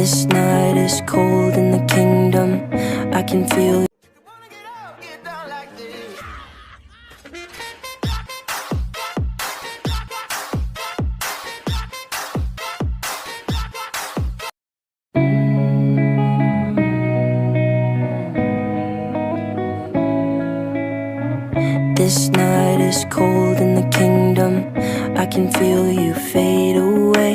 This night is cold in the kingdom. I can feel. This night is cold in the kingdom. I can feel you fade away.